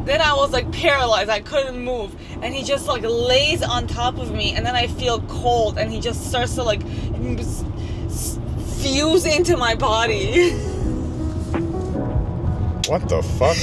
Then I was like paralyzed. I couldn't move. And he just like lays on top of me. And then I feel cold. And he just starts to like fuse into my body. What the fuck?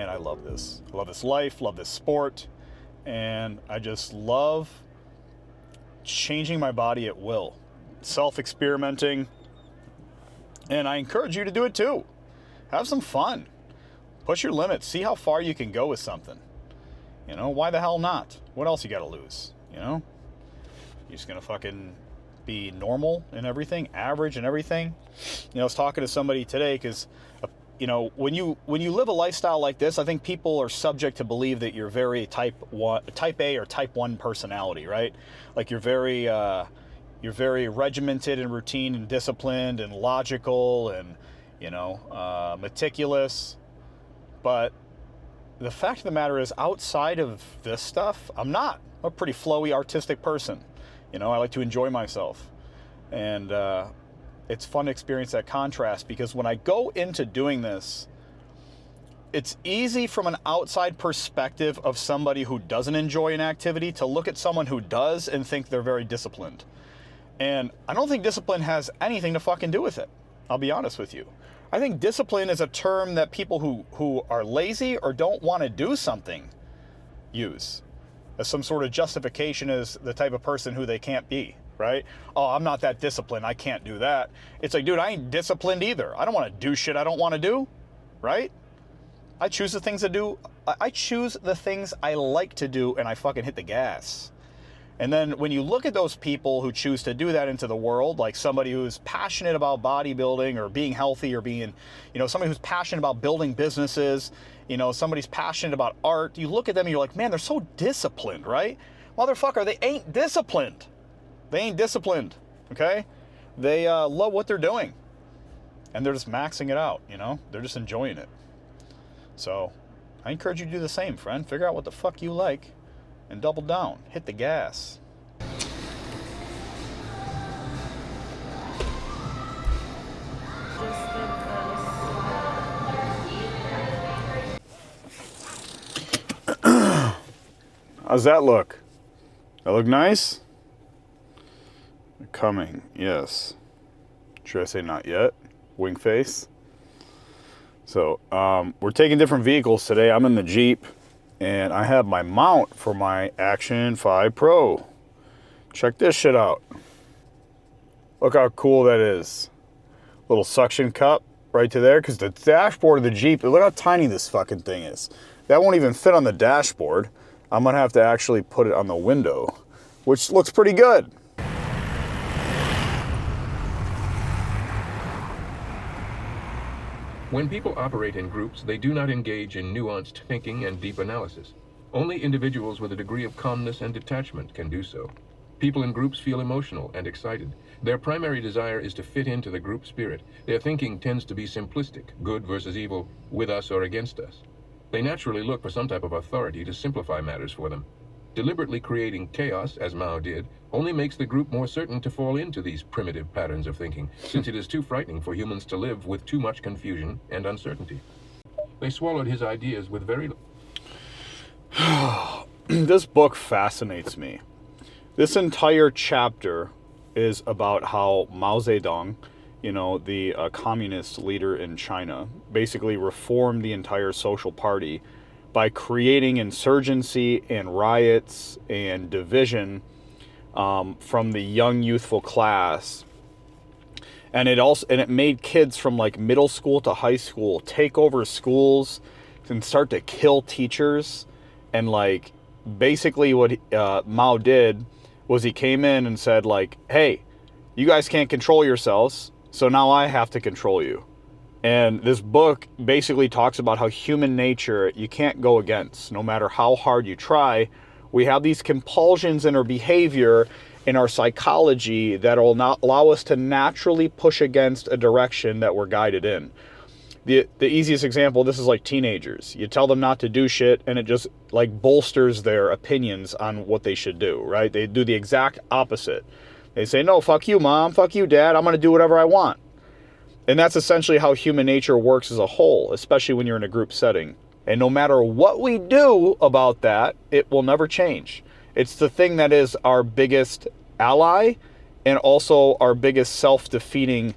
I love this life, love this sport, and I just love changing my body at will, self-experimenting, and I encourage you to do it too. Have some fun. Push your limits. See how far you can go with something. You know, why the hell not? What else you got to lose, you know? You're just going to fucking be normal and everything, average and everything. You know, I was talking to somebody today because you know, when you live a lifestyle like this, I think people are subject to believe that you're very type A or type 1 personality, right? Like you're very regimented and routine and disciplined and logical and, you know, meticulous. But the fact of the matter is, outside of this stuff, I'm not. I'm a pretty flowy, artistic person. You know, I like to enjoy myself. And it's fun to experience that contrast, because when I go into doing this, it's easy from an outside perspective of somebody who doesn't enjoy an activity to look at someone who does and think they're very disciplined. And I don't think discipline has anything to fucking do with it. I'll be honest with you. I think discipline is a term that people who are lazy or don't want to do something use as some sort of justification as the type of person who they can't be. Right? Oh, I'm not that disciplined. I can't do that. It's like, dude, I ain't disciplined either. I don't want to do shit I don't want to do. Right? I choose the things to do. I choose the things I like to do, and I fucking hit the gas. And then when you look at those people who choose to do that into the world, like somebody who's passionate about bodybuilding or being healthy or being, you know, somebody who's passionate about building businesses, you know, somebody's passionate about art, you look at them and you're like, man, they're so disciplined, right? Motherfucker, they ain't disciplined. They ain't disciplined, okay? They love what they're doing. And they're just maxing it out, you know? They're just enjoying it. So, I encourage you to do the same, friend. Figure out what the fuck you like and double down. Hit the gas. How's that look? That look nice? Coming, yes. Should I say not yet? Wink face. So, we're taking different vehicles today. I'm in the Jeep, and I have my mount for my Action 5 Pro. Check this shit out. Look how cool that is. Little suction cup right to there, because the dashboard of the Jeep, look how tiny this fucking thing is. That won't even fit on the dashboard. I'm gonna have to actually put it on the window, which looks pretty good. When people operate in groups, they do not engage in nuanced thinking and deep analysis. Only individuals with a degree of calmness and detachment can do so. People in groups feel emotional and excited. Their primary desire is to fit into the group spirit. Their thinking tends to be simplistic, good versus evil, with us or against us. They naturally look for some type of authority to simplify matters for them. Deliberately creating chaos, as Mao did, only makes the group more certain to fall into these primitive patterns of thinking, since it is too frightening for humans to live with too much confusion and uncertainty. They swallowed his ideas with very... This book fascinates me. This entire chapter is about how Mao Zedong, you know, the communist leader in China, basically reformed the entire social party by creating insurgency and riots and division from the young youthful class. And it made kids from like middle school to high school take over schools and start to kill teachers and like basically what Mao did was he came in and said, like, hey, you guys can't control yourselves, so now I have to control you. And this book basically talks about how human nature you can't go against. No matter how hard you try, we have these compulsions in our behavior, in our psychology, that will not allow us to naturally push against a direction that we're guided in. The easiest example, this is like teenagers. You tell them not to do shit, and it just like bolsters their opinions on what they should do, right? They do the exact opposite. They say, no, fuck you, mom, fuck you, dad, I'm going to do whatever I want. And that's essentially how human nature works as a whole, especially when you're in a group setting. And no matter what we do about that, it will never change. It's the thing that is our biggest ally and also our biggest self-defeating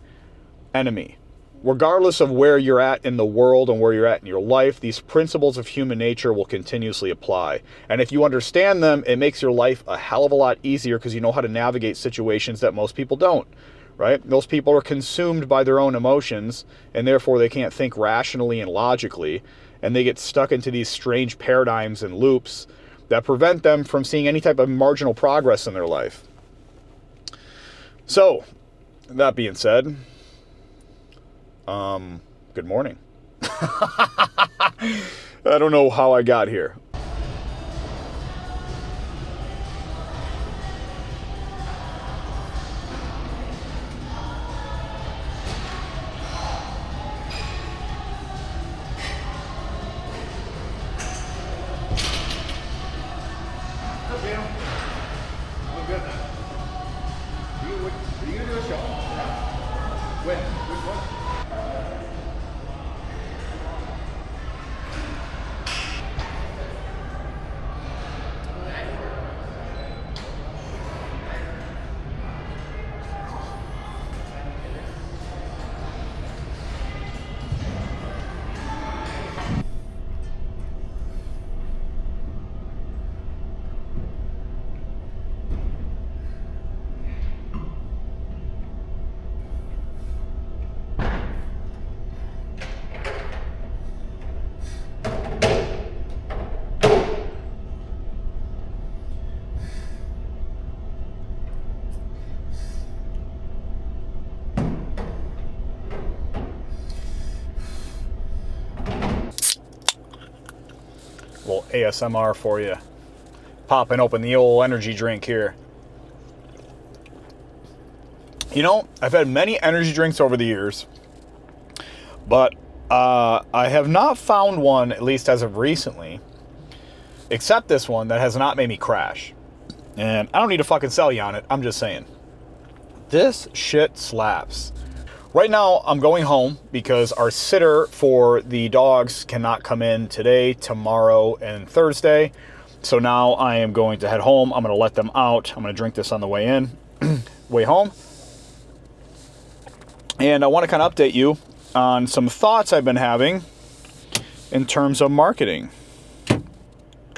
enemy. Regardless of where you're at in the world and where you're at in your life, these principles of human nature will continuously apply. And if you understand them, it makes your life a hell of a lot easier because you know how to navigate situations that most people don't, right? Most people are consumed by their own emotions, and therefore they can't think rationally and logically, and they get stuck into these strange paradigms and loops that prevent them from seeing any type of marginal progress in their life. So, that being said, good morning. I don't know how I got here. Little ASMR for you. Popping open the old energy drink here. You know, I've had many energy drinks over the years, but I have not found one, at least as of recently, except this one, that has not made me crash. And I don't need to fucking sell you on it. I'm just saying. This shit slaps. Right now, I'm going home because our sitter for the dogs cannot come in today, tomorrow, and Thursday. So now I am going to head home. I'm going to let them out. I'm going to drink this on the way in, way home. And I want to kind of update you on some thoughts I've been having in terms of marketing.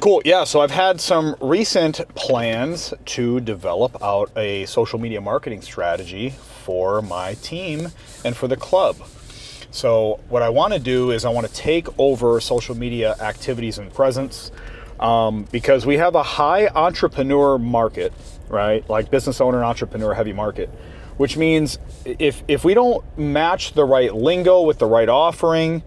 Cool. Yeah, so I've had some recent plans to develop out a social media marketing strategy for my team and for the club. So what I want to do is I want to take over social media activities and presence because we have a high entrepreneur market, right? Like business owner, entrepreneur heavy market, which means if we don't match the right lingo with the right offering,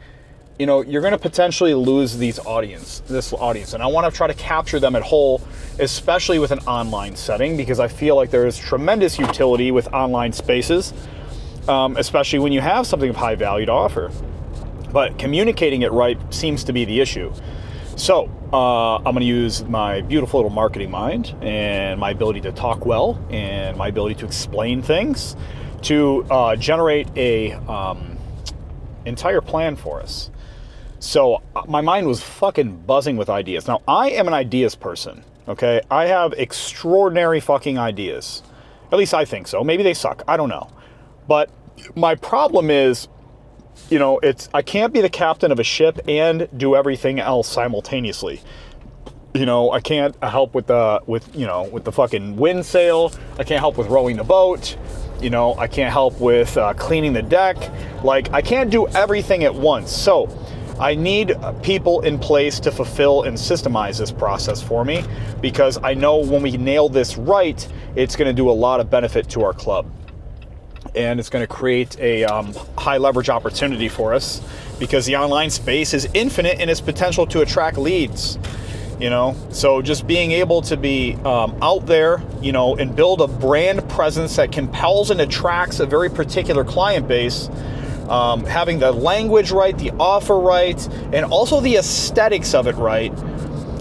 you know, you're going to potentially lose this audience. And I want to try to capture them at whole, especially with an online setting, because I feel like there is tremendous utility with online spaces, especially when you have something of high value to offer. But communicating it right seems to be the issue. So I'm going to use my beautiful little marketing mind and my ability to talk well and my ability to explain things to generate a entire plan for us. So my mind was fucking buzzing with ideas. Now, I am an ideas person, okay? I have extraordinary fucking ideas. At least I think so. Maybe they suck. I don't know. But my problem is, you know, I can't be the captain of a ship and do everything else simultaneously. You know, I can't help with the fucking wind sail. I can't help with rowing the boat. You know, I can't help with cleaning the deck. Like, I can't do everything at once. So I need people in place to fulfill and systemize this process for me, because I know when we nail this right, it's going to do a lot of benefit to our club. And it's going to create a high leverage opportunity for us, because the online space is infinite in its potential to attract leads. So just being able to be out there, and build a brand presence that compels and attracts a very particular client base, having the language right, the offer right, and also the aesthetics of it right.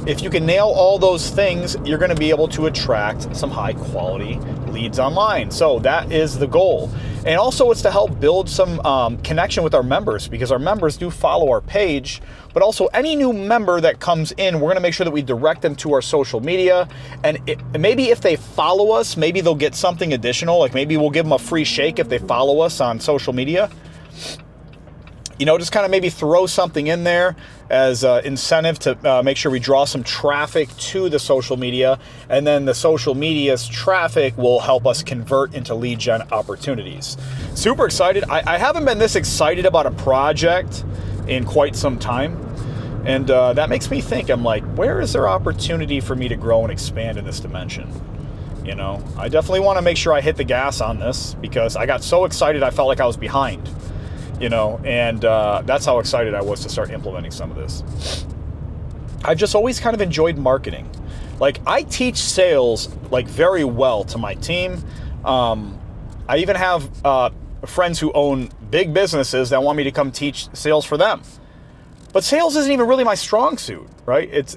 If you can nail all those things, you're going to be able to attract some high quality leads online. So that is the goal. And also it's to help build some connection with our members, because our members do follow our page, but also any new member that comes in, we're going to make sure that we direct them to our social media. And maybe if they follow us, maybe they'll get something additional. Like maybe we'll give them a free shake if they follow us on social media. Just kind of maybe throw something in there as incentive to make sure we draw some traffic to the social media, and then the social media's traffic will help us convert into lead gen opportunities. Super excited. I haven't been this excited about a project in quite some time, and that makes me think, I'm like, where is there opportunity for me to grow and expand in this dimension? I definitely want to make sure I hit the gas on this, because I got so excited I felt like I was behind. And that's how excited I was to start implementing some of this. I've just always kind of enjoyed marketing. Like, I teach sales like very well to my team. I even have friends who own big businesses that want me to come teach sales for them. But sales isn't even really my strong suit, right? It's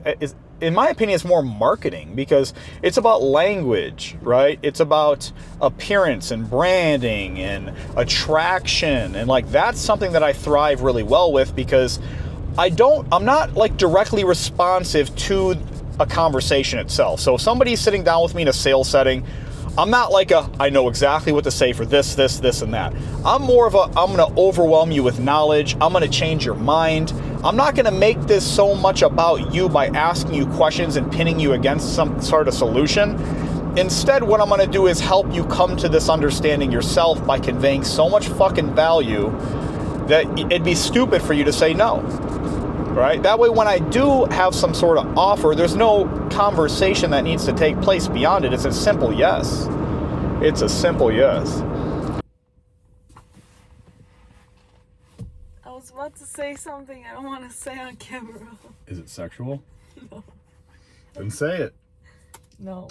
in my opinion, it's more marketing, because it's about language, right? It's about appearance and branding and attraction. And like, that's something that I thrive really well with, because I'm not like directly responsive to a conversation itself. So if somebody's sitting down with me in a sales setting, I'm not like I know exactly what to say for this, and that. I'm more of I'm going to overwhelm you with knowledge. I'm going to change your mind. I'm not going to make this so much about you by asking you questions and pinning you against some sort of solution. Instead, what I'm going to do is help you come to this understanding yourself by conveying so much fucking value that it'd be stupid for you to say no. Right? That way, when I do have some sort of offer, there's no conversation that needs to take place beyond it. It's a simple yes. It's a simple yes. I was about to say something I don't want to say on camera. Is it sexual? No. Then say it. No.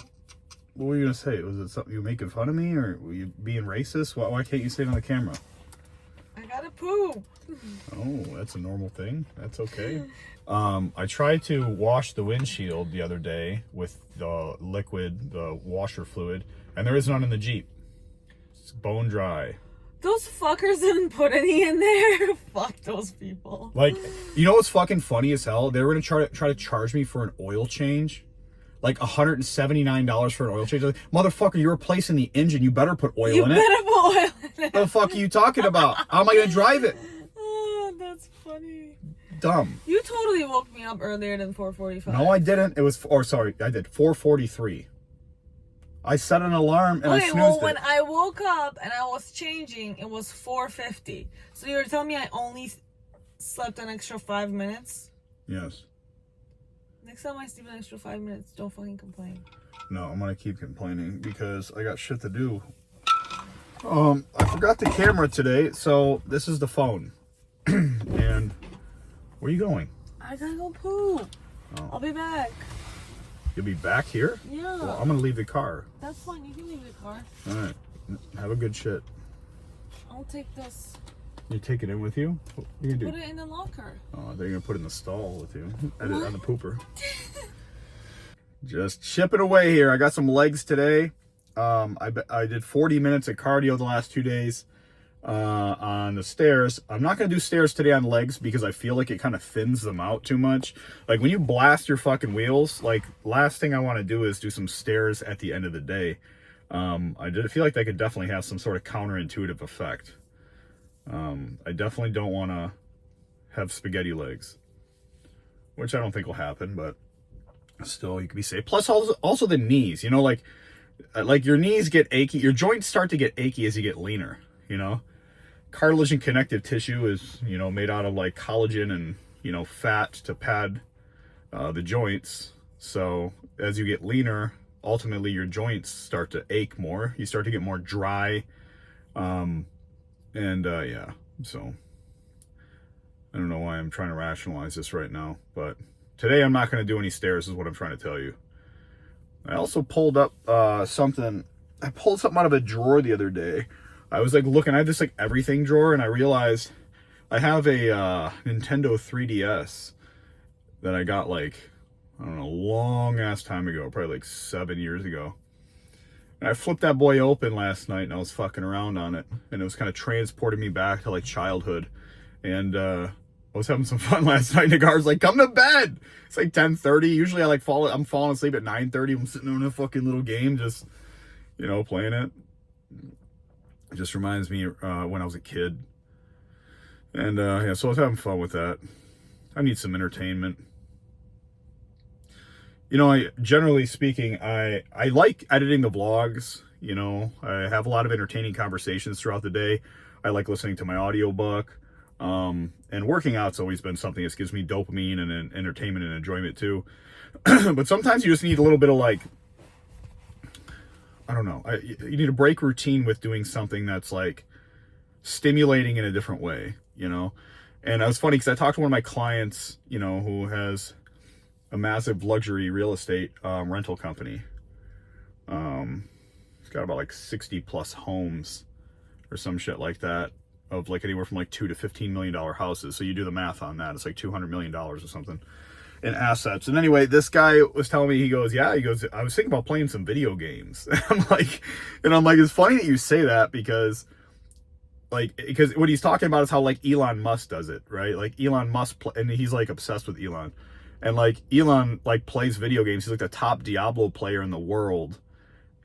What were you going to say? Was it something you were making fun of me, or were you being racist? Why can't you say it on the camera? I gotta poop. Oh, that's a normal thing. That's okay. I tried to wash the windshield the other day with the liquid, the washer fluid, and there is none in the Jeep. It's bone dry. Those fuckers didn't put any in there. Fuck those people. Like, you know what's fucking funny as hell? They were gonna try to charge me for an oil change. Like $179 for an oil change. Like, motherfucker, you're replacing the engine. You better put oil in it. You better put oil in it. What the fuck are you talking about? How am I going to drive it? Oh, that's funny. Dumb. You totally woke me up earlier than 4:45. No, I didn't. It was, I did 4:43. I set an alarm and I snoozed when it. I woke up and I was changing, it was 4:50. So you're telling me I only slept an extra 5 minutes? Yes. Next time I sleep an extra 5 minutes, don't fucking complain. No, I'm gonna keep complaining because I got shit to do. I forgot the camera today, so this is the phone. And where are you going? I gotta go poop. Oh. I'll be back. You'll be back here? Yeah. Well, I'm gonna leave the car. That's fine. You can leave the car. All right. Have a good shit. I'll take this. You take it in with you? What are you gonna do? Put it in the locker. Oh, I thought you were gonna put it in the stall with you. What? On the pooper. Just chipping away here. I got some legs today. I did 40 minutes of cardio the last 2 days on the stairs. I'm not gonna do stairs today on legs because I feel like it kind of thins them out too much. Like when you blast your fucking wheels, like last thing I want to do is do some stairs at the end of the day. I did feel like that could definitely have some sort of counterintuitive effect. I definitely don't want to have spaghetti legs, which I don't think will happen, but still you can be safe. Plus also the knees, you know, like your knees get achy, your joints start to get achy as you get leaner, you know. Cartilage and connective tissue is, you know, made out of like collagen and fat to pad the joints. So as you get leaner, ultimately your joints start to ache more. You start to get more dry. Yeah, so I don't know why I'm trying to rationalize this right now, but today I'm not going to do any stairs is what I'm trying to tell you. I also pulled up something. I pulled something out of a drawer the other day. I was like looking, I had this like everything drawer, and I realized I have a Nintendo 3DS that I got like, I don't know, long ass time ago, probably like 7 years ago. And I flipped that boy open last night and I was fucking around on it, and it was kind of transporting me back to like childhood. And I was having some fun last night, and the guy was like, come to bed. It's like 10:30. Usually I'm falling asleep at 9:30. I'm sitting on a fucking little game, just, playing it. It just reminds me when I was a kid. And yeah, so I was having fun with that. I need some entertainment. Generally speaking, I like editing the vlogs. I have a lot of entertaining conversations throughout the day. I like listening to my audiobook. And working out's always been something that gives me dopamine and entertainment and enjoyment too. But sometimes you just need a little bit of like, I don't know. You need to break routine with doing something that's like stimulating in a different way, And it was funny because I talked to one of my clients, who has a massive luxury real estate rental company. It's got about like 60 plus homes or some shit like that, of like anywhere from like $2 to $15 million houses. So you do the math on that. It's like $200 million or something in assets. And anyway, this guy was telling me, he goes, I was thinking about playing some video games. I'm like, it's funny that you say that because what he's talking about is how like Elon Musk does it, right? Like Elon Musk, and he's like obsessed with Elon. And like Elon like plays video games. He's like the top Diablo player in the world.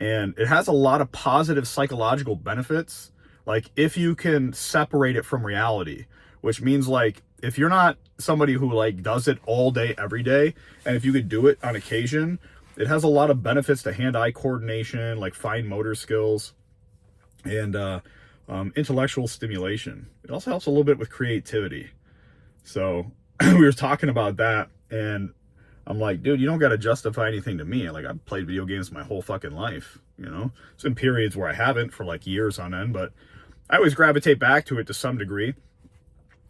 And it has a lot of positive psychological benefits. Like if you can separate it from reality, which means like if you're not somebody who like does it all day, every day, and if you could do it on occasion, it has a lot of benefits to hand-eye coordination, like fine motor skills, and intellectual stimulation. It also helps a little bit with creativity. So we were talking about that, and I'm like, dude, you don't got to justify anything to me. Like, I've played video games my whole fucking life, It's in periods where I haven't for like years on end, but I always gravitate back to it to some degree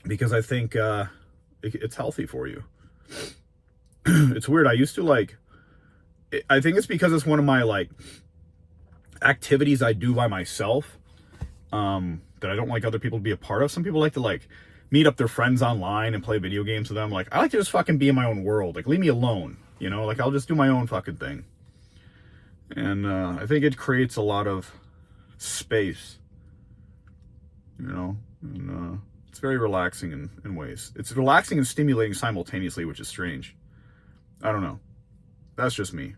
because I think it's healthy for you. It's weird. I used to I think it's because it's one of my like activities I do by myself that I don't like other people to be a part of. Some people like to like meet up their friends online and play video games with them. Like, I like to just fucking be in my own world. Like, leave me alone, like I'll just do my own fucking thing. And I think it creates a lot of space, and it's very relaxing in ways. It's relaxing and stimulating simultaneously, which is strange. I don't know. That's just me.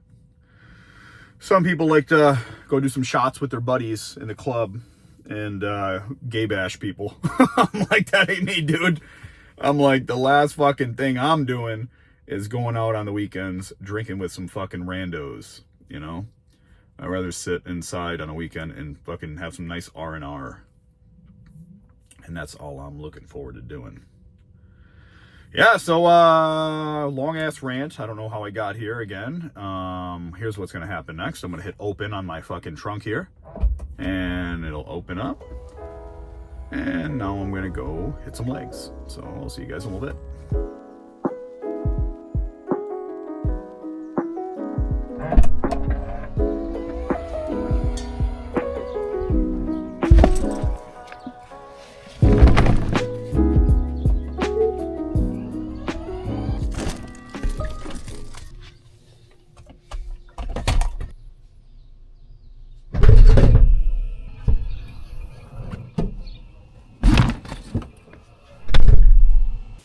Some people like to go do some shots with their buddies in the club and gay bash people. I'm like, that ain't me, dude. I'm like, the last fucking thing I'm doing is going out on the weekends drinking with some fucking randos, I'd rather sit inside on a weekend and fucking have some nice R&R. And that's all I'm looking forward to doing. Yeah, so long ass rant. I don't know how I got here again. Here's what's gonna happen next. I'm gonna hit open on my fucking trunk here, and it'll open up. And now I'm gonna go hit some legs. So I'll see you guys in a little bit.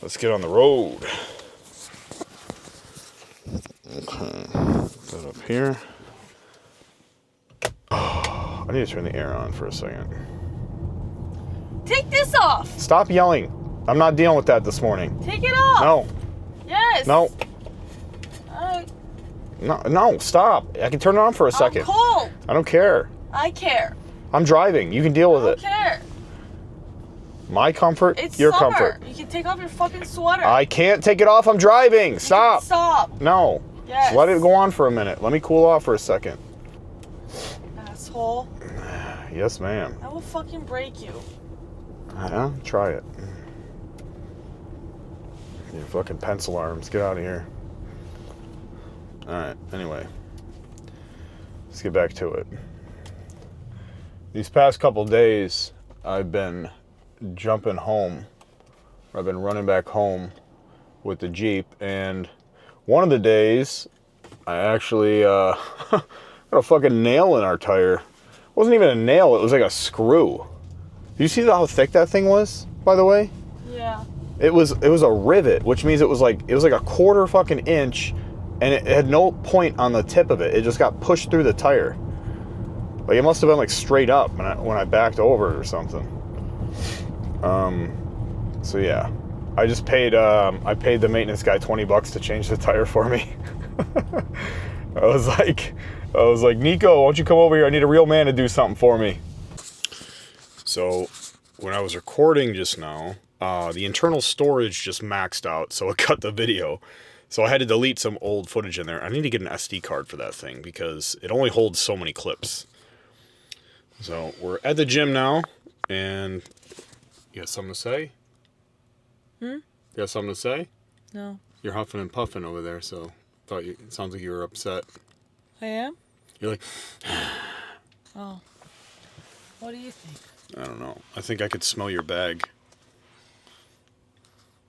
Let's get on the road. Okay, put that up here. Oh, I need to turn the air on for a second. Take this off. Stop yelling. I'm not dealing with that this morning. Take it off. No. Yes. No. Alright. No, stop. I can turn it on for a second. I'm cold. I don't care. I care. I'm driving. You can deal with it. I don't care. My comfort, It's your summer. comfort. You can take off your fucking sweater. I can't take it off. I'm driving. Stop. Stop. No. Yes. Let it go on for a minute. Let me cool off for a second. Asshole. Yes, ma'am. I will fucking break you. Yeah, try it. You fucking pencil arms. Get out of here. Alright, anyway. Let's get back to it. These past couple days, I've been jumping home. I've been running back home with the Jeep, and one of the days, I actually got a fucking nail in our tire. It wasn't even a nail, it was like a screw. Do you see how thick that thing was, by the way? Yeah. It was a rivet, which means it was like a quarter fucking inch, and it had no point on the tip of it. It just got pushed through the tire. Like, it must have been like straight up when I backed over it or something. So yeah, I just paid the maintenance guy $20 to change the tire for me. I was like, Nico, why don't you come over here? I need a real man to do something for me. So when I was recording just now, the internal storage just maxed out, so it cut the video. So I had to delete some old footage in there. I need to get an SD card for that thing because it only holds so many clips. So we're at the gym now, and you got something to say? You got something to say? No. You're huffing and puffing over there, so it sounds like you were upset. I am? You're like, Oh. What do you think? I don't know. I think I could smell your bag.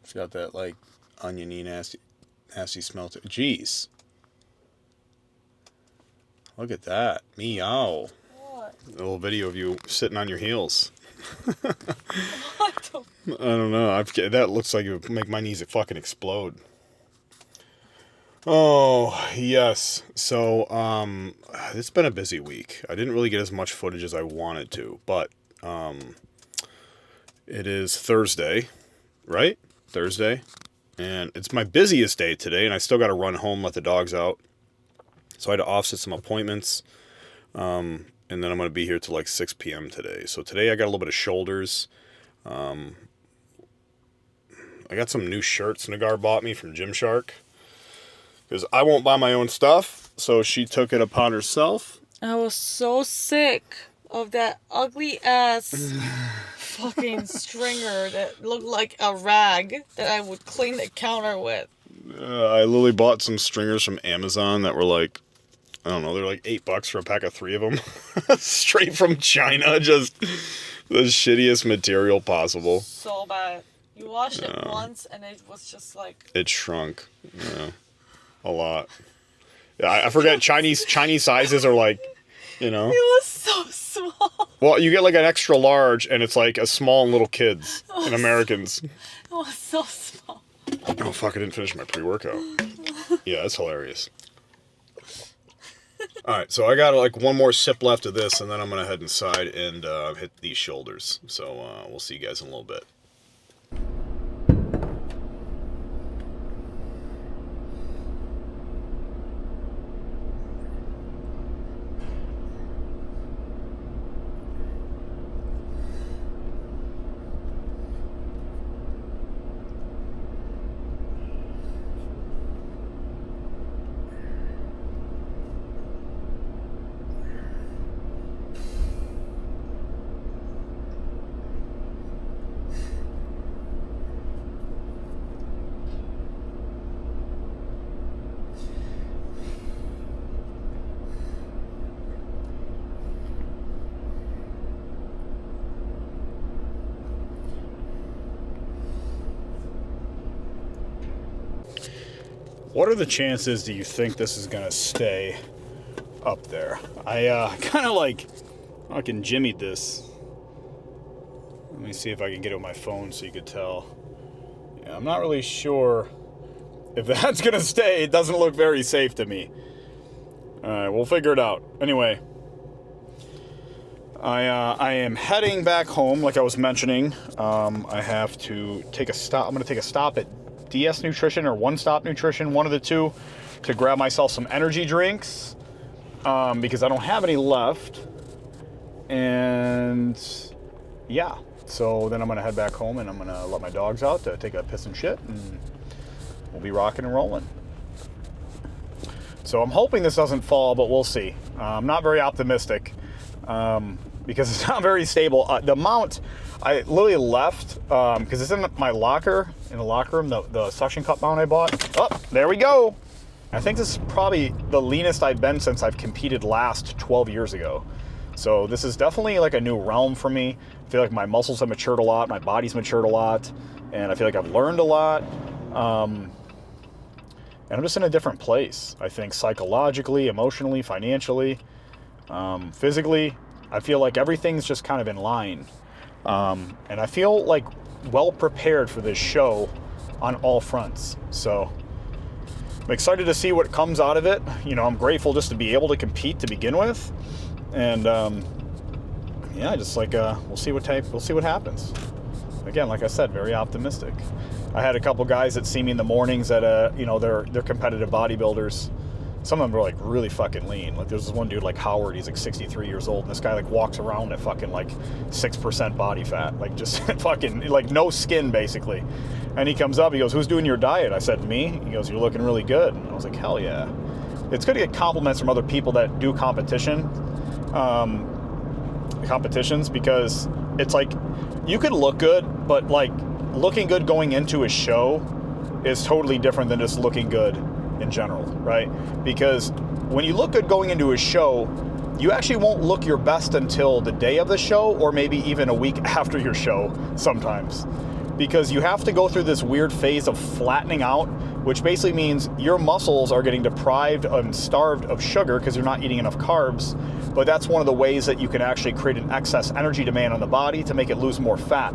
It's got that, like, oniony, nasty smell to it. Jeez. Look at that. Meow. What? A little video of you sitting on your heels. What the? I don't know. That looks like it would make my knees fucking explode. Oh, yes. So, it's been a busy week. I didn't really get as much footage as I wanted to, but, it is Thursday, right? Thursday. And it's my busiest day today, and I still got to run home, let the dogs out. So I had to offset some appointments, and then I'm going to be here till like 6 p.m. today. So today I got a little bit of shoulders. I got some new shirts Nagar bought me from Gymshark. Because I won't buy my own stuff, so she took it upon herself. I was so sick of that ugly ass fucking stringer that looked like a rag that I would clean the counter with. I literally bought some stringers from Amazon that were like, I don't know, they're like $8 for a pack of 3 of them. Straight from China, just the shittiest material possible. So bad. You washed it once and it was just like... It shrunk. Yeah. A lot. Yeah, I forget Chinese sizes are like, you know. It was so small. Well, you get like an extra large, and it's like a small in little kids and Americans. It was so small. Oh fuck! I didn't finish my pre-workout. Yeah, that's hilarious. All right, so I got like one more sip left of this, and then I'm gonna head inside and hit these shoulders. So we'll see you guys in a little bit. What are the chances do you think this is gonna stay up there? I kind of like fucking jimmied this. Let me see if I can get it with my phone so you could tell. Yeah, I'm not really sure if that's gonna stay. It doesn't look very safe to me. Alright, we'll figure it out. Anyway, I am heading back home, like I was mentioning. I have to take a stop. I'm gonna take a stop at DS Nutrition or One Stop Nutrition, one of the two, to grab myself some energy drinks because I don't have any left. And yeah, So then I'm going to head back home and I'm going to let my dogs out to take a piss and shit, and we'll be rocking and rolling. So I'm hoping this doesn't fall, but we'll see. I'm not very optimistic because it's not very stable. The mount, I literally left because it's in my locker, in the locker room, the suction cup mount I bought. Oh, there we go. I think this is probably the leanest I've been since I've competed last 12 years ago. So this is definitely like a new realm for me. I feel like my muscles have matured a lot, my body's matured a lot, and I feel like I've learned a lot. And I'm just in a different place, I think, psychologically, emotionally, financially, physically. I feel like everything's just kind of in line. And I feel like well prepared for this show on all fronts. So I'm excited to see what comes out of it. You know, I'm grateful just to be able to compete to begin with. And yeah, just like we'll see what happens. Again, like I said, very optimistic. I had a couple guys that see me in the mornings that you know, they're competitive bodybuilders. Some of them are like really fucking lean. Like there's this one dude like Howard, he's like 63 years old, and this guy like walks around at fucking like 6% body fat, like just fucking like no skin basically. And he comes up, he goes, "Who's doing your diet?" I said, "Me." He goes, "You're looking really good." And I was like, "Hell yeah." It's good to get compliments from other people that do competitions, because it's like you could look good, but like looking good going into a show is totally different than just looking good in general, right? Because when you look good going into a show, you actually won't look your best until the day of the show, or maybe even a week after your show sometimes, because you have to go through this weird phase of flattening out, which basically means your muscles are getting deprived and starved of sugar because you're not eating enough carbs. But that's one of the ways that you can actually create an excess energy demand on the body to make it lose more fat,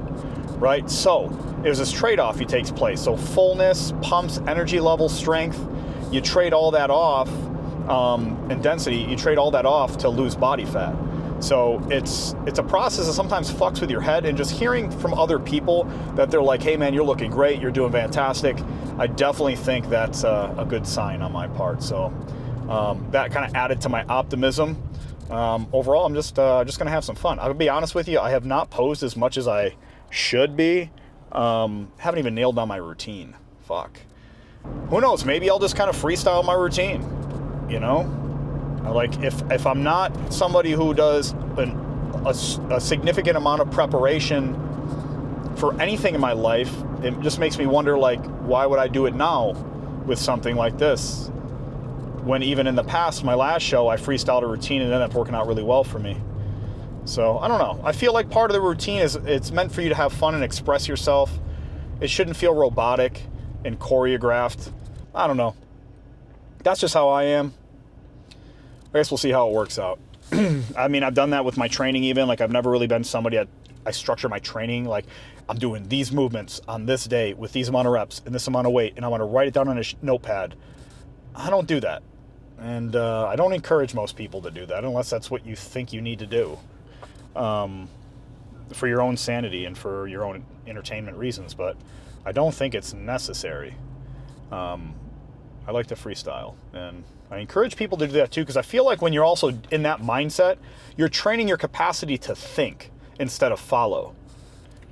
right? So there's this trade-off that takes place. So fullness, pumps, energy level, strength, you trade all that off, and density, you trade all that off to lose body fat. So it's a process that sometimes fucks with your head, and just hearing from other people that they're like, "Hey man, you're looking great, you're doing fantastic," I definitely think that's a good sign on my part. So that kind of added to my optimism. Overall, I'm just gonna have some fun. I'll be honest with you, I have not posed as much as I should be. Haven't even nailed down my routine. Fuck. Who knows? Maybe I'll just kind of freestyle my routine. You know, like if I'm not somebody who does a significant amount of preparation for anything in my life, it just makes me wonder, like, why would I do it now with something like this? When even in the past, my last show, I freestyled a routine and it ended up working out really well for me. So I don't know. I feel like part of the routine is it's meant for you to have fun and express yourself. It shouldn't feel robotic and choreographed. I don't know. That's just how I am. I guess we'll see how it works out. I mean, I've done that with my training even. Like, I've never really been somebody that I structure my training. Like, I'm doing these movements on this day with these amount of reps and this amount of weight, and I'm going to write it down on a notepad. I don't do that. And I don't encourage most people to do that unless that's what you think you need to do. For your own sanity and for your own entertainment reasons, but I don't think it's necessary. I like to freestyle, and I encourage people to do that too, because I feel like when you're also in that mindset, you're training your capacity to think instead of follow.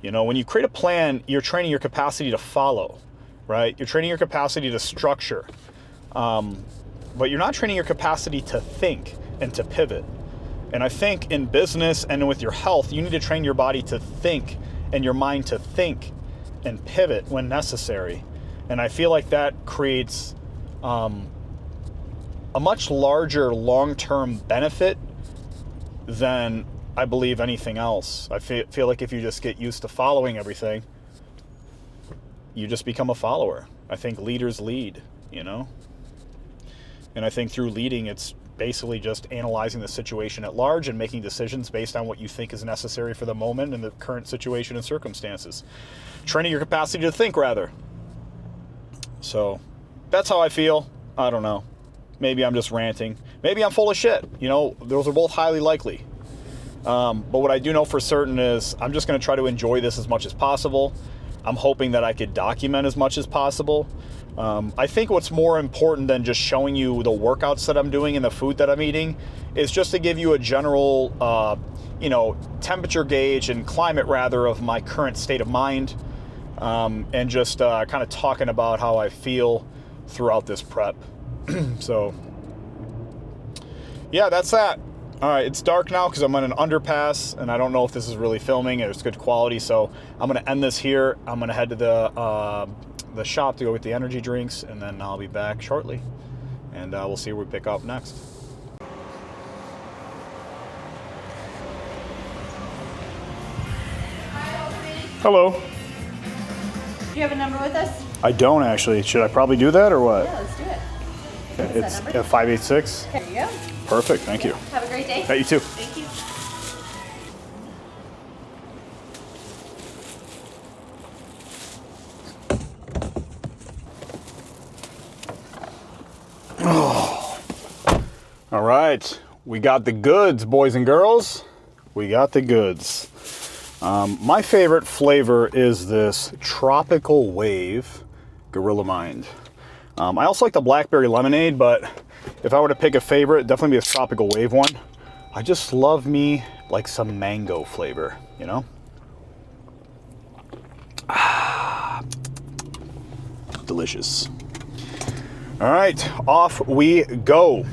You know, when you create a plan, you're training your capacity to follow, right? You're training your capacity to structure, but you're not training your capacity to think and to pivot. And I think in business and with your health, you need to train your body to think and your mind to think and pivot when necessary. And I feel like that creates a much larger long-term benefit than I believe anything else. I feel like if you just get used to following everything, you just become a follower. I think leaders lead, you know? And I think through leading, it's basically just analyzing the situation at large and making decisions based on what you think is necessary for the moment and the current situation and circumstances. Training your capacity to think, rather. So that's how I feel. I don't know. Maybe I'm just ranting. Maybe I'm full of shit. You know, those are both highly likely. But what I do know for certain is I'm just going to try to enjoy this as much as possible. I'm hoping that I could document as much as possible. I think what's more important than just showing you the workouts that I'm doing and the food that I'm eating is just to give you a general, temperature gauge and climate, rather, of my current state of mind, and just kind of talking about how I feel throughout this prep. So, yeah, that's that. All right, it's dark now because I'm on an underpass, and I don't know if this is really filming. It's good quality, so I'm going to end this here. I'm going to head to the shop to go get the energy drinks, and then I'll be back shortly, and we'll see where we pick up next. Hello. Do you have a number with us? I don't actually. Should I probably do that or what? Yeah, let's do it. It's at 586. There you go. Perfect. Thank you. Have a great day. Yeah, you too. Thank you. All right, we got the goods, boys and girls. We got the goods. My favorite flavor is this Tropical Wave Gorilla Mind. I also like the Blackberry Lemonade, but if I were to pick a favorite, it'd definitely be the Tropical Wave one. I just love me like some mango flavor, you know? Delicious. All right, off we go.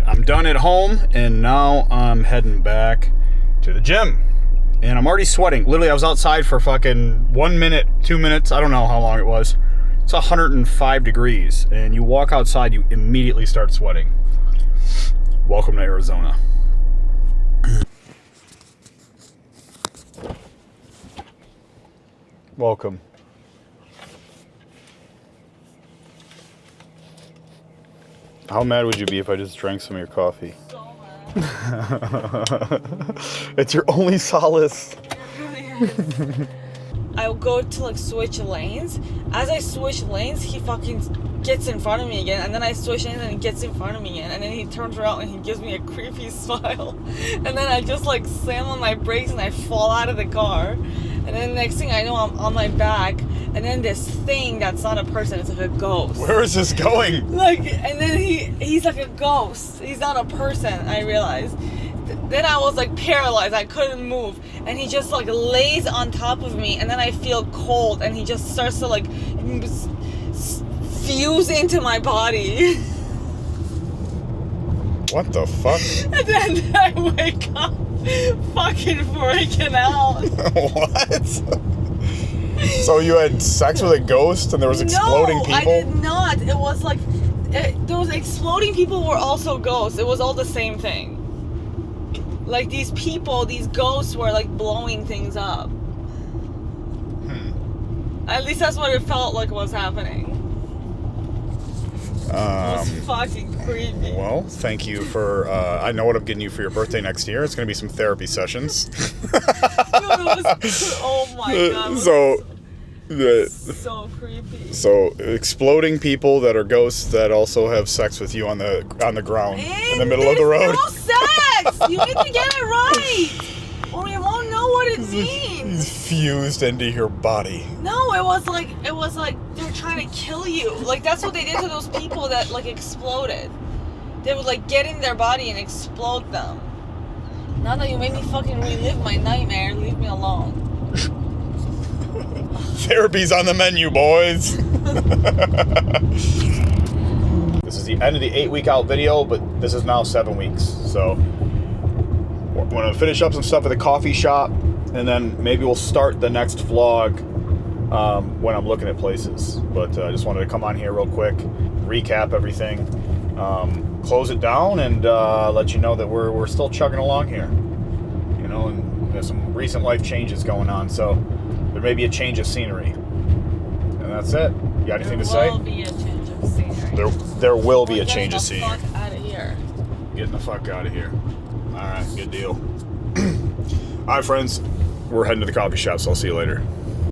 I'm done at home, and now I'm heading back to the gym. And I'm already sweating. Literally, I was outside for fucking 1 minute, 2 minutes. I don't know how long it was. It's 105 degrees, and you walk outside, you immediately start sweating. Welcome to Arizona. Welcome. How mad would you be if I just drank some of your coffee? So mad. It's your only solace. It really is. I'll go to like switch lanes. As I switch lanes, he fucking gets in front of me again, and then I switch lanes and he gets in front of me again, and then he turns around and he gives me a creepy smile, and then I just like slam on my brakes and I fall out of the car, and then next thing I know I'm on my back, and then this thing that's not a person, it's like a ghost. Where is this going? Like, and then he's like a ghost. He's not a person, I realized. Then I was like paralyzed. I couldn't move. And he just like lays on top of me, and then I feel cold, and he just starts to like fuse into my body. What the fuck? And then I wake up fucking freaking out. What? So you had sex with a ghost and there was exploding people? No, I did not. It was like, those exploding people were also ghosts. It was all the same thing. Like these people, these ghosts were like blowing things up. At least that's what it felt like was happening. It was fucking creepy. Well, thank you for, I know what I'm getting you for your birthday next year. It's going to be some therapy sessions. Oh my god. So creepy. So exploding people that are ghosts that also have sex with you on the ground in the middle of the road. No sex. You need to get it right, or you won't know what it means. He's fused into your body. No, it was like they're trying to kill you. Like that's what they did to those people that like exploded. They would like get in their body and explode them. Now that you made me fucking relive my nightmare, leave me alone. Therapy's on the menu, boys. This is the end of the 8-week out video, but this is now 7 weeks. So we're gonna finish up some stuff at the coffee shop, and then maybe we'll start the next vlog when I'm looking at places. But I just wanted to come on here real quick, recap everything, close it down, and let you know that we're still chugging along here. You know, and there's some recent life changes going on, so there may be a change of scenery. And that's it. You got anything to say? There will be a change of scenery. There will be a change of scenery. Get the fuck out of here. Getting the fuck out of here. All right, good deal. All right, friends. we're heading to the coffee shop, so I'll see you later.